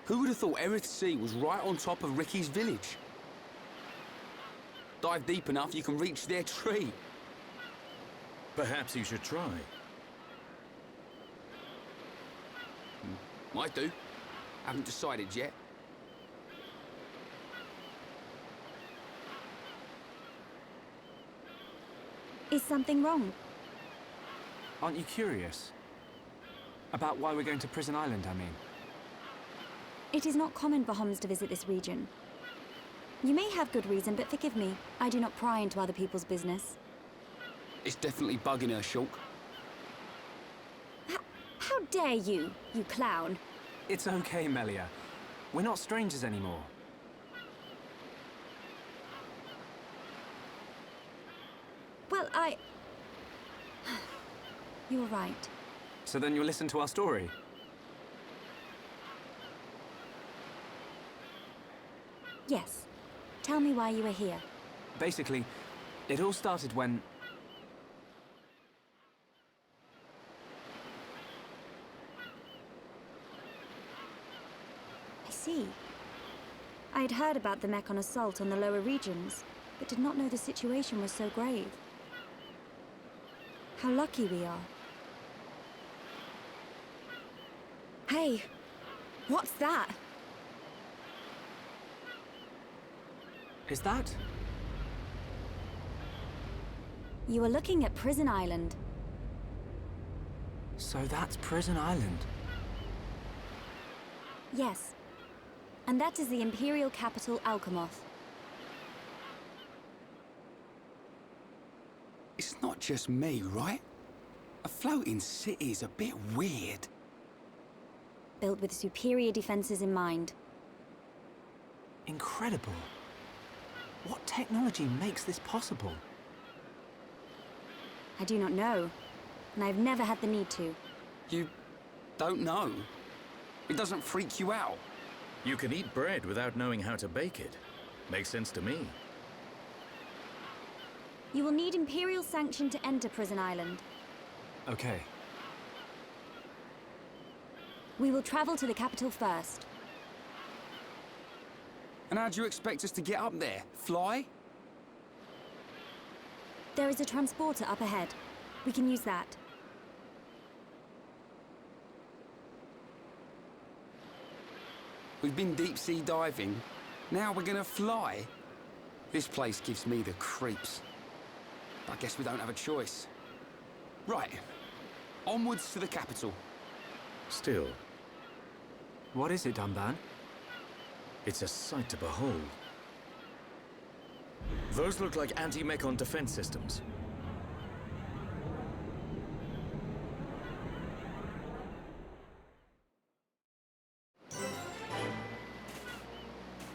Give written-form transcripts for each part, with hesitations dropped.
Who would have thought Erith Sea was right on top of Ricky's village? Dive deep enough, you can reach their tree. Perhaps you should try. Might do. Haven't decided yet. Is something wrong? Aren't you curious? About why we're going to Prison Island, I mean. It is not common for Homs to visit this region. You may have good reason, but forgive me. I do not pry into other people's business. It's definitely bugging her, Shulk. How dare you, you clown? It's okay, Melia. We're not strangers anymore. Well, You're right. So then you'll listen to our story? Yes. Tell me why you are here. Basically, it all started when... I see. I had heard about the Mechon assault on the lower regions, but did not know the situation was so grave. How lucky we are. Hey, what's that? Is that? You are looking at Prison Island. So that's Prison Island. Yes. And that is the Imperial capital, Alchemoth. It's not just me, right? A floating city is a bit weird. Built with superior defenses in mind. Incredible. What technology makes this possible? I do not know, and I've never had the need to. You don't know? It doesn't freak you out? You can eat bread without knowing how to bake it. Makes sense to me. You will need Imperial sanction to enter Prison Island. Okay. We will travel to the capital first. And how do you expect us to get up there? Fly? There is a transporter up ahead. We can use that. We've been deep sea diving. Now we're gonna fly? This place gives me the creeps. I guess we don't have a choice. Right. Onwards to the capital. Still, What is it, Dunban? it's a sight to behold. Those look like anti-Mechon defense systems.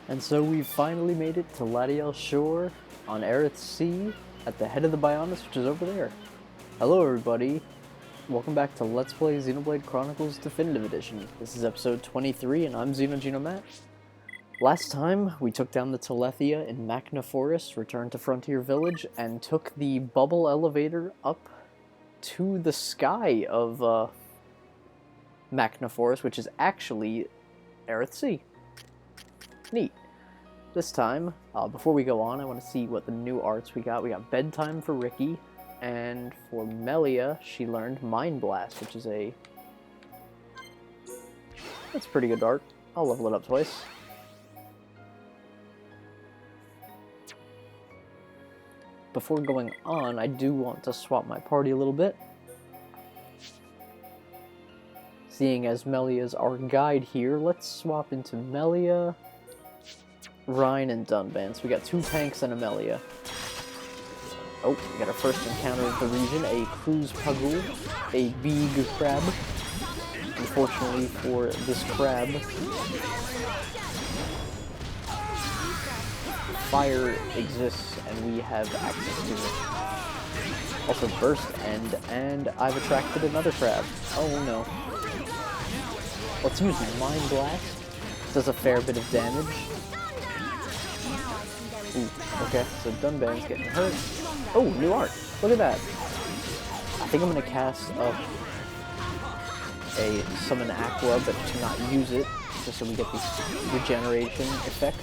And so we've finally made it to Ladiel Shore on Erith Sea at the head of the Bionis, which is over there. Hello everybody, welcome back to Let's Play Xenoblade Chronicles Definitive Edition. This is episode 23 and I'm XenoGeno Matt. Last time we took down the Telethia in Machna Forest, returned to Frontier Village, and took the bubble elevator up to the sky of Machna Forest, which is actually Erith Sea. Neat. This time, before we go on, I want to see what the new arts we got. We got Bedtime for Ricky, and for Melia, she learned Mind Blast, which is that's pretty good art. I'll level it up twice. Before going on, I do want to swap my party a little bit. Seeing as Melia's our guide here, let's swap into Melia, Rhine, and Dunban. So we got 2 tanks and a Melia. Oh, we got our first encounter of the region, a Cruise Pagul, a big crab. Unfortunately for this crab, fire exists and we have access to it. Also burst end, and I've attracted another crab. Oh no. Let's use Mind Blast. Does a fair bit of damage. Ooh, okay, so Dunban's getting hurt. Oh, new art. Look at that. I think I'm gonna cast up a Summon Aqua, but to not use it just so we get this regeneration effect.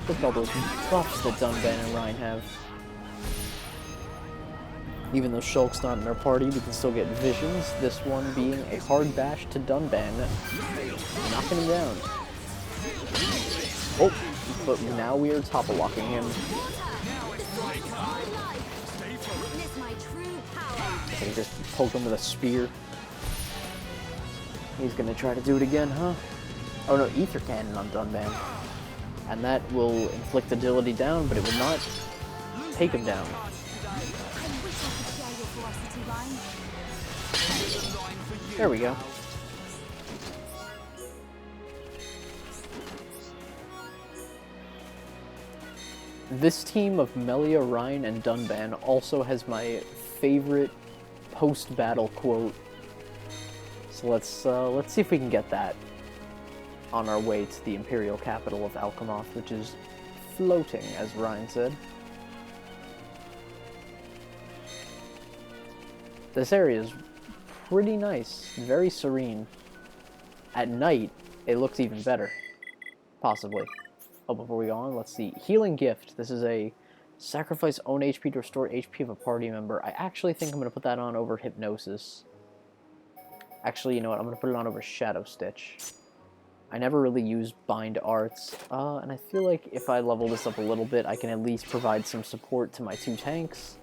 Look at all those buffs that Dunban and Ryan have. Even though Shulk's not in our party, we can still get visions, this one being a hard bash to Dunban, knocking him down. Oh, but now we are topple-locking him. So we just poke him with a spear. He's gonna try to do it again, huh? Oh no, Ether Cannon on Dunban. And that will inflict agility down, but it will not take him down. There we go. This team of Melia, Ryan, and Dunban also has my favorite post-battle quote. So let's see if we can get that on our way to the Imperial capital of Alchemoth, which is floating, as Ryan said. This area is pretty nice, very serene. At night, it looks even better. Possibly. Oh, before we go on, let's see. Healing Gift. This is a sacrifice own HP to restore HP of a party member. I actually think I'm going to put that on over Hypnosis. Actually, you know what? I'm going to put it on over Shadow Stitch. I never really used Bind Arts, and I feel like if I level this up a little bit, I can at least provide some support to my two tanks.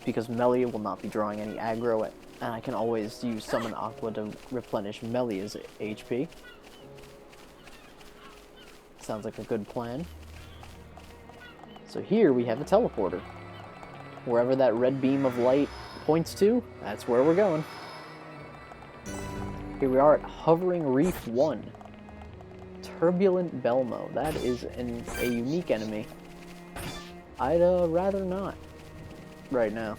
Because Melia will not be drawing any aggro, and I can always use Summon Aqua to replenish Melia's HP. Sounds like a good plan. So here we have a teleporter. Wherever that red beam of light points to, that's where we're going. Here we are at Hovering Reef 1. Turbulent Belmo. That is a unique enemy. I'd rather not right now.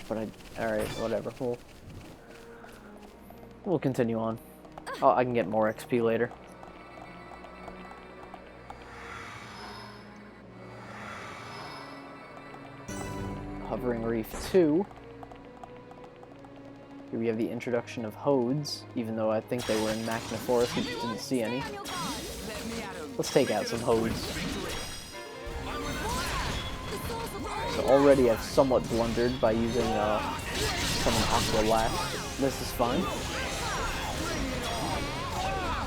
But alright, whatever. We'll continue on. Oh, I can get more XP later. Hovering Reef 2. Here we have the introduction of Hodes, even though I think they were in Magna Forest, we just didn't see any. Let's take out some Hodes. So already I've somewhat blundered by using Summon Aqua last. This is fine.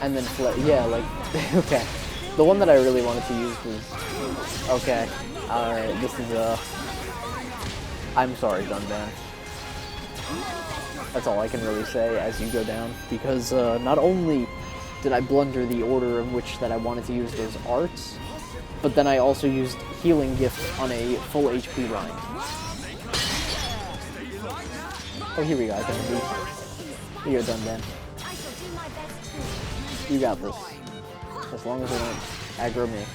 And then yeah, like, okay. The one that I really wanted to use was, okay. Alright, this is, I'm sorry, Dunban. That's all I can really say as you go down, because not only did I blunder the order of which that I wanted to use those arts, but then I also used Healing Gift on a full HP Ryan. Oh, here we go, I can do. You're done, man. You got this. As long as they don't aggro me.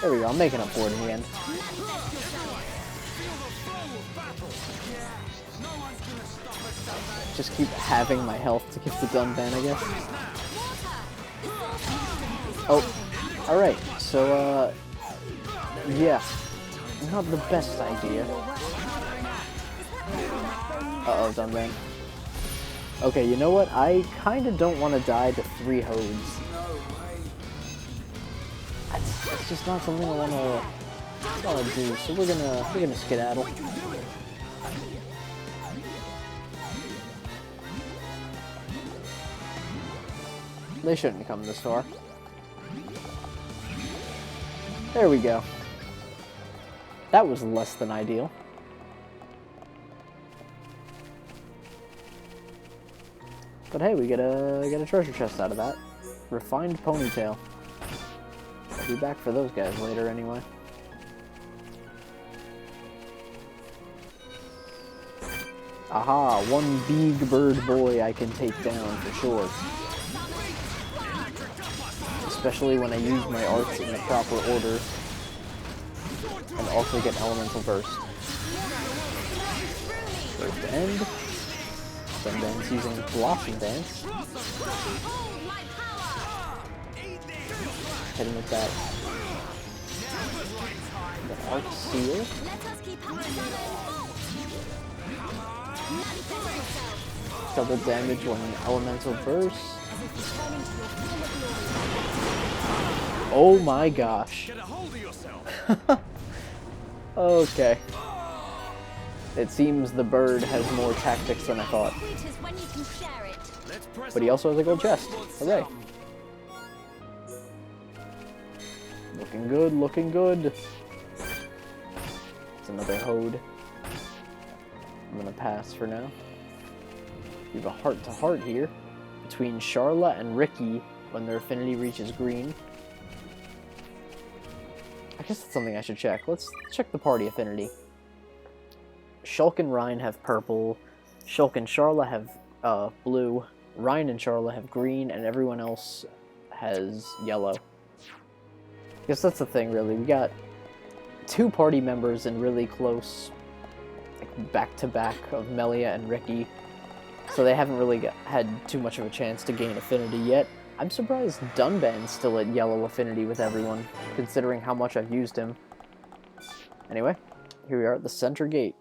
There we go, I'm making up for it in the end. Just keep having my health to give to Dunban, I guess. Oh, alright, so, yeah. Not the best idea. Uh-oh, Dunban. Okay, you know what? I kinda don't want to die to 3 Hodes. That's just not something I wanna do, so we're gonna skedaddle. They shouldn't come this far. There we go. That was less than ideal. But hey, we get a treasure chest out of that. Refined Ponytail. I'll be back for those guys later anyway. Aha, one big bird boy I can take down for sure. Especially when I use my arts in the proper order. And also get Elemental Burst. First to end. Dunban's using Blossom Dance. Hit him with that. The Arc Seal. Double damage when elemental burst. Oh my gosh. Get a hold of yourself. Okay. It seems the bird has more tactics than I thought. But he also has a gold chest. Hooray. Looking good, looking good. It's another Hode. I'm gonna pass for now. We have a heart-to-heart here between Charla and Ricky when their affinity reaches green. I guess that's something I should check. Let's check the party affinity. Shulk and Ryan have purple. Shulk and Charla have blue. Ryan and Charla have green, and everyone else has yellow. I guess that's the thing, really. We got 2 party members in really close, like, back-to-back of Melia and Ricky, so they haven't really had too much of a chance to gain affinity yet. I'm surprised Dunban's still at yellow affinity with everyone, considering how much I've used him. Anyway, here we are at the center gate.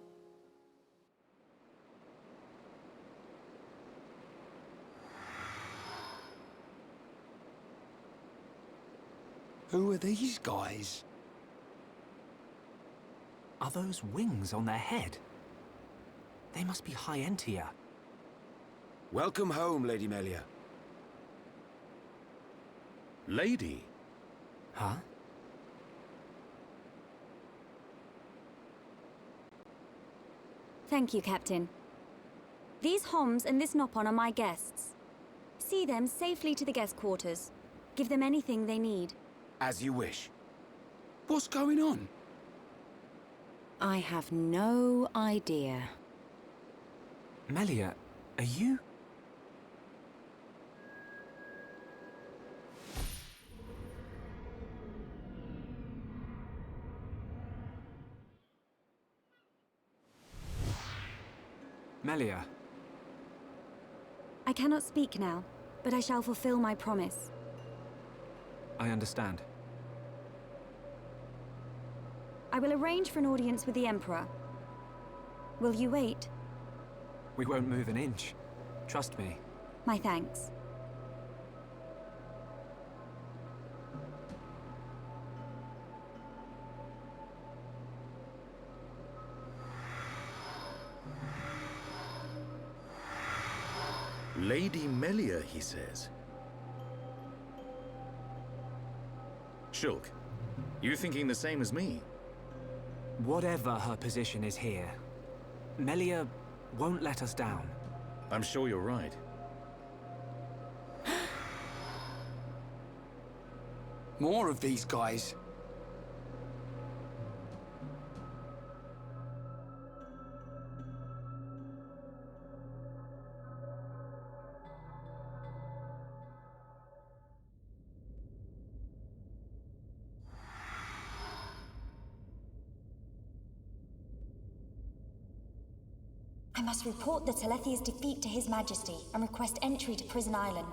Who are these guys? Are those wings on their head? They must be high Entia. Welcome home, Lady Melia. Lady? Huh? Thank you, Captain. These Homs and this Nopon are my guests. See them safely to the guest quarters. Give them anything they need. As you wish. What's going on? I have no idea. Melia, are you? Melia. I cannot speak now, but I shall fulfill my promise. I understand. I will arrange for an audience with the Emperor. Will you wait? We won't move an inch. Trust me. My thanks. Lady Melia, he says. Shulk, you thinking the same as me? Whatever her position is here, Melia won't let us down. I'm sure you're right. More of these guys. I must report the Telethia's defeat to His Majesty and request entry to Prison Island.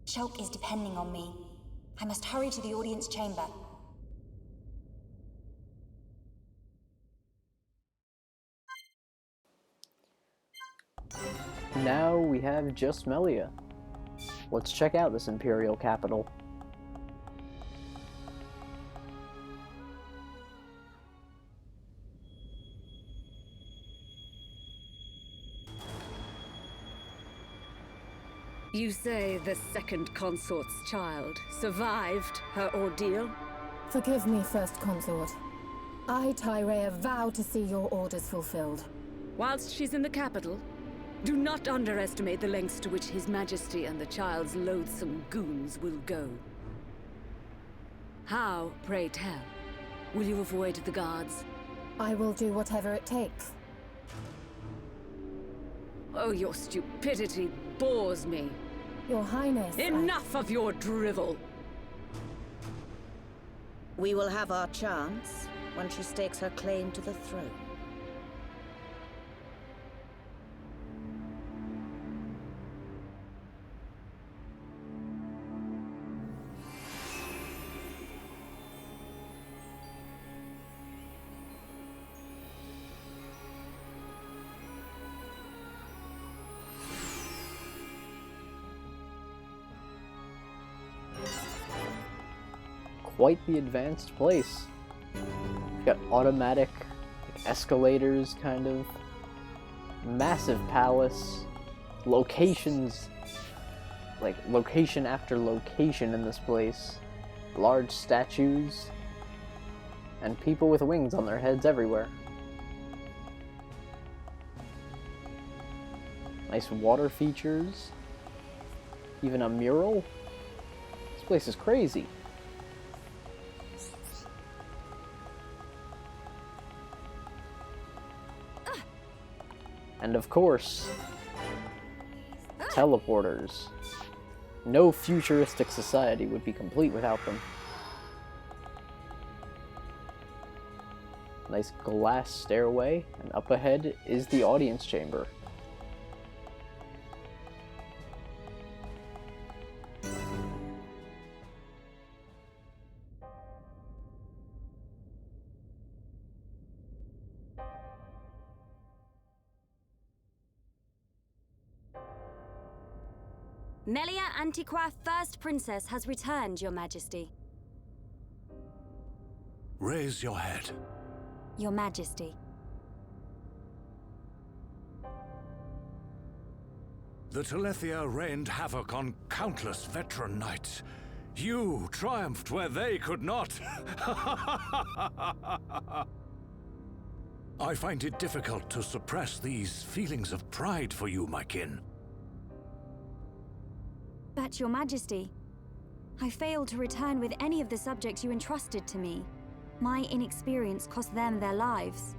Shulk is depending on me. I must hurry to the audience chamber. Now we have just Melia. Let's check out this Imperial capital. You say the second consort's child survived her ordeal? Forgive me, First Consort. I, Tyrea, vow to see your orders fulfilled. Whilst she's in the capital, do not underestimate the lengths to which His Majesty and the child's loathsome goons will go. How, pray tell, will you avoid the guards? I will do whatever it takes. Oh, your stupidity bores me. Your Highness, Enough of your drivel! We will have our chance when she stakes her claim to the throne. quite the advanced place. You've got automatic escalators, kind of. Massive palace. Locations, like location after location in this place. Large statues. And people with wings on their heads everywhere. Nice water features. Even a mural. This place is crazy. And of course, teleporters. No futuristic society would be complete without them. Nice glass stairway, and up ahead is the audience chamber. Melia Antiqua, First Princess, has returned, Your Majesty. Raise your head. Your Majesty. The Telethia rained havoc on countless veteran knights. You triumphed where they could not. I find it difficult to suppress these feelings of pride for you, my kin. But, Your Majesty, I failed to return with any of the subjects you entrusted to me. My inexperience cost them their lives.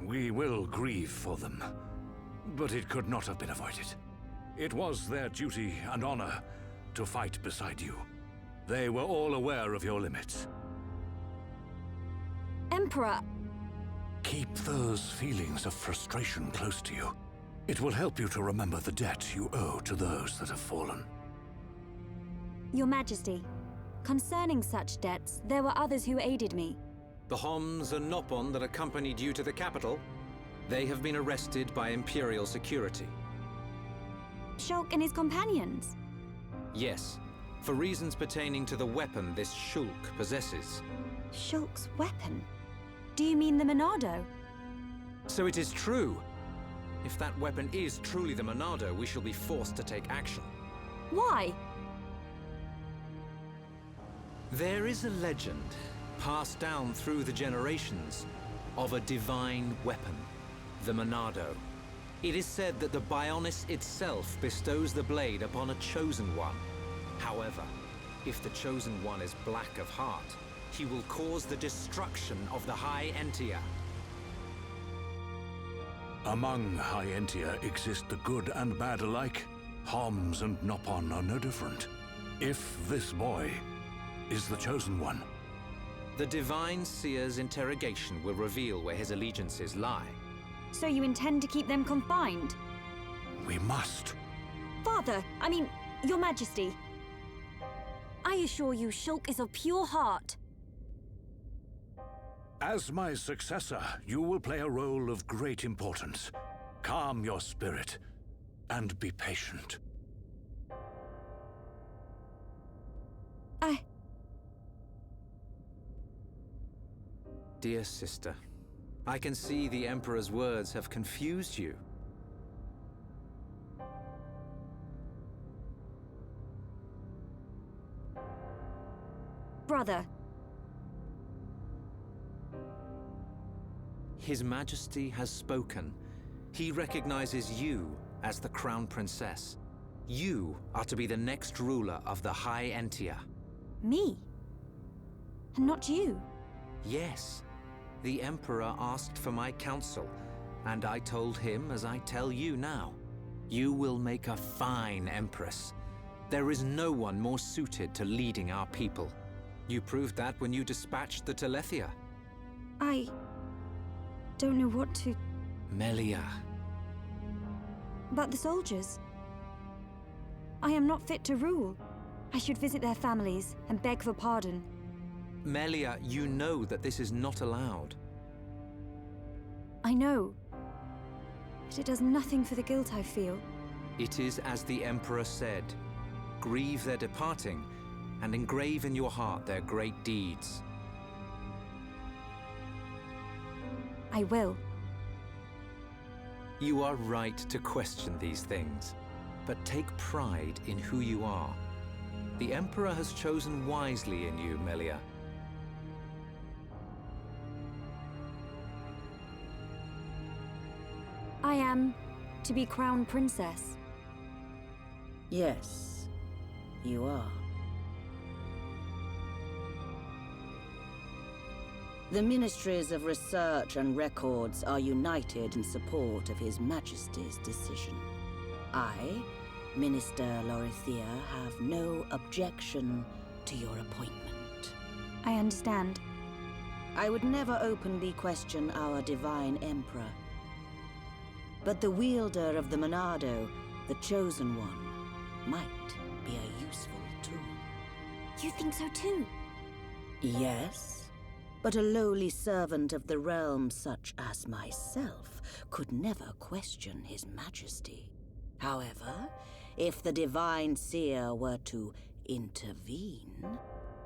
We will grieve for them, but it could not have been avoided. It was their duty and honor to fight beside you. They were all aware of your limits. Emperor! Keep those feelings of frustration close to you. It will help you to remember the debt you owe to those that have fallen. Your Majesty, concerning such debts, there were others who aided me. The Homs and Nopon that accompanied you to the capital, they have been arrested by Imperial security. Shulk and his companions? Yes, for reasons pertaining to the weapon this Shulk possesses. Shulk's weapon? Do you mean the Monado? So it is true. If that weapon is truly the Monado, we shall be forced to take action. Why? There is a legend, passed down through the generations, of a divine weapon, the Monado. It is said that the Bionis itself bestows the blade upon a chosen one. However, if the chosen one is black of heart, he will cause the destruction of the High Entia. Among High Entia exist the good and bad alike. Homs and Nopon are no different. If this boy is the chosen one, the Divine Seer's interrogation will reveal where his allegiances lie. So you intend to keep them confined? we must. Father, Your Majesty. I assure you, Shulk is of pure heart. As my successor, you will play a role of great importance. Calm your spirit, and be patient. Dear sister, I can see the Emperor's words have confused you. Brother. His Majesty has spoken. He recognizes you as the Crown Princess. You are to be the next ruler of the High Entia. Me? And not you? Yes. The Emperor asked for my counsel, and I told him as I tell you now. You will make a fine Empress. There is no one more suited to leading our people. You proved that when you dispatched the Telethia. I don't know what to... Melia. But the soldiers? I am not fit to rule. I should visit their families and beg for pardon. Melia, you know that this is not allowed. I know. But it does nothing for the guilt I feel. It is as the Emperor said. Grieve their departing, and engrave in your heart their great deeds. I will. You are right to question these things, but take pride in who you are. The Emperor has chosen wisely in you, Melia. I am to be crowned princess. Yes, you are. The Ministries of Research and Records are united in support of His Majesty's decision. I, Minister Lorithia, have no objection to your appointment. I understand. I would never openly question our Divine Emperor. But the wielder of the Monado, the Chosen One, might be a useful tool. You think so too? Yes, but a lowly servant of the realm such as myself could never question His Majesty. However, if the Divine Seer were to intervene...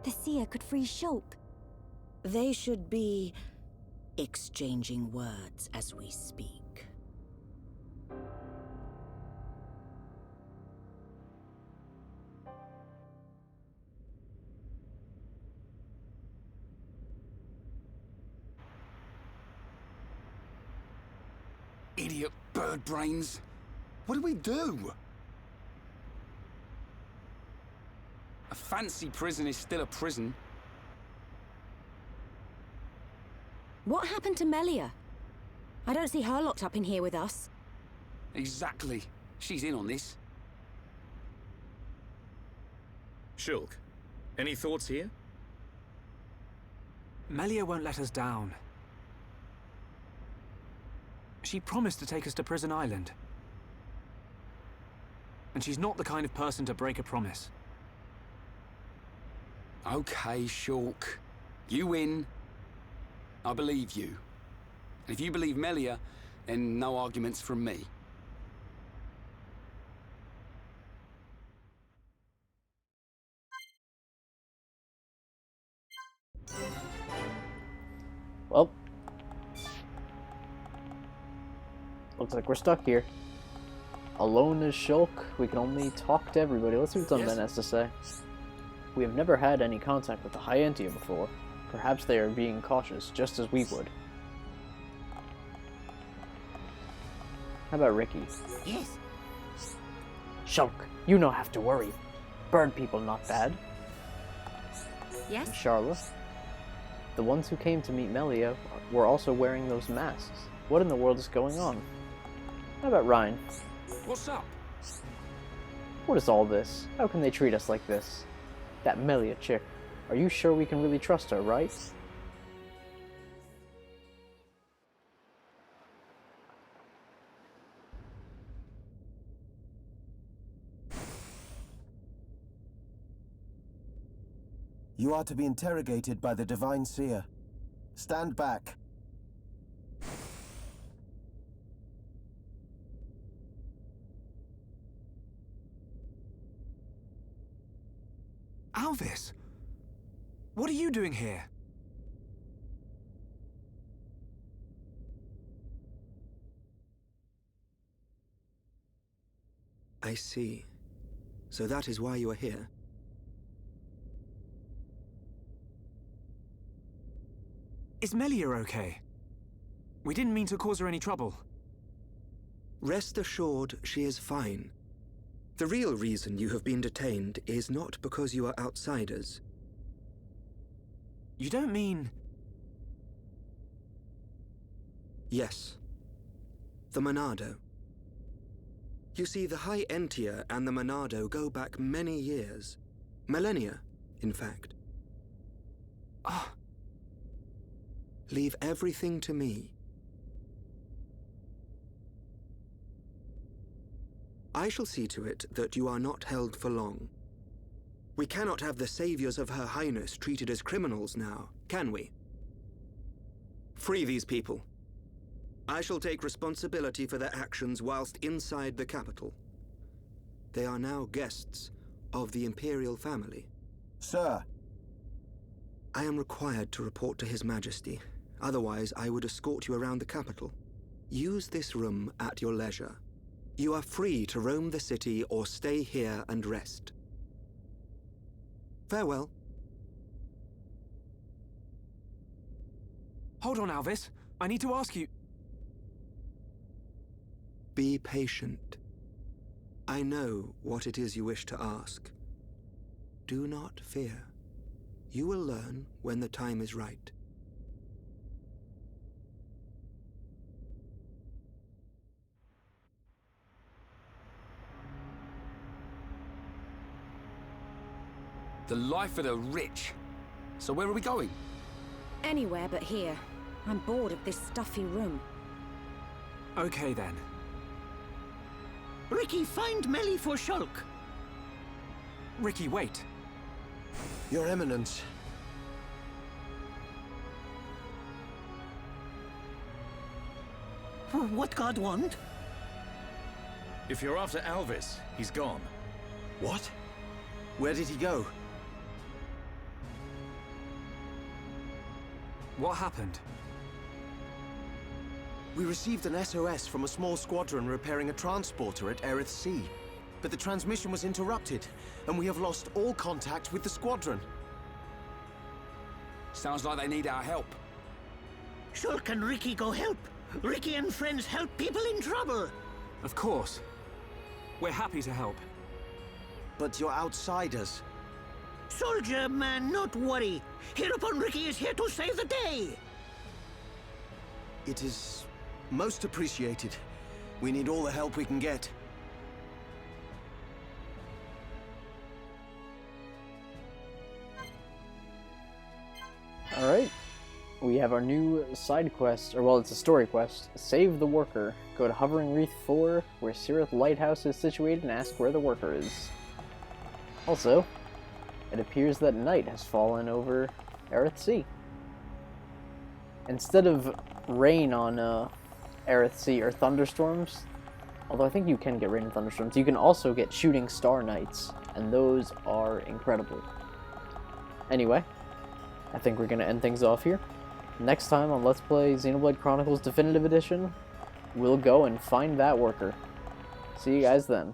The Seer could free Shulk. They should be exchanging words as we speak. Idiot bird brains. What do we do? A fancy prison is still a prison. What happened to Melia? I don't see her locked up in here with us. Exactly. She's in on this. Shulk, any thoughts here? Melia won't let us down. She promised to take us to Prison Island. And she's not the kind of person to break a promise. Okay, Shulk. You win. I believe you. And if you believe Melia, then no arguments from me. Well, looks like we're stuck here. Alone as Shulk, we can only talk to everybody. Let's see what Dunban has to say. We have never had any contact with the Hyantia before. Perhaps they are being cautious, just as we would. How about Ricky? Yes. Shulk, you no have to worry. Bird people not bad. Yes? And Charla? The ones who came to meet Melia were also wearing those masks. What in the world is going on? How about Ryan? What's up? What is all this? How can they treat us like this? That Melia chick. Are you sure we can really trust her, right? You are to be interrogated by the Divine Seer. Stand back. Alvis! What are you doing here? I see. So that is why you are here. Is Melia okay? We didn't mean to cause her any trouble. Rest assured, she is fine. The real reason you have been detained is not because you are outsiders. You don't mean... Yes. The Monado. You see, the High Entia and the Monado go back many years. Millennia, in fact. Ah. Leave everything to me. I shall see to it that you are not held for long. We cannot have the saviors of Her Highness treated as criminals now, can we? Free these people. I shall take responsibility for their actions whilst inside the capital. They are now guests of the Imperial family. Sir. I am required to report to His Majesty. Otherwise, I would escort you around the capital. Use this room at your leisure. You are free to roam the city or stay here and rest. Farewell. Hold on, Alvis. I need to ask you... Be patient. I know what it is you wish to ask. Do not fear. You will learn when the time is right. The life of the rich. So where are we going? Anywhere but here. I'm bored of this stuffy room. Okay, then. Ricky, find Melly for Shulk. Ricky, wait. Your Eminence. What God want? If you're after Alvis, he's gone. What? Where did he go? What happened? We received an SOS from a small squadron repairing a transporter at Aerith Sea. But the transmission was interrupted, and we have lost all contact with the squadron. Sounds like they need our help. Shulk and Ricky go help. Ricky and friends help people in trouble. Of course. We're happy to help. But you're outsiders. Soldier man, not worry. Hereupon Ricky is here to save the day. It is most appreciated. We need all the help we can get. Alright. We have our new side quest, or well, it's a story quest. Save the worker. Go to Hovering Wreath 4, where Sirith Lighthouse is situated, and ask where the worker is. Also, it appears that night has fallen over Aerith Sea. Instead of rain on Aerith Sea or thunderstorms, although I think you can get rain and thunderstorms, you can also get shooting star nights, and those are incredible. Anyway, I think we're going to end things off here. Next time on Let's Play Xenoblade Chronicles Definitive Edition, we'll go and find that worker. See you guys then.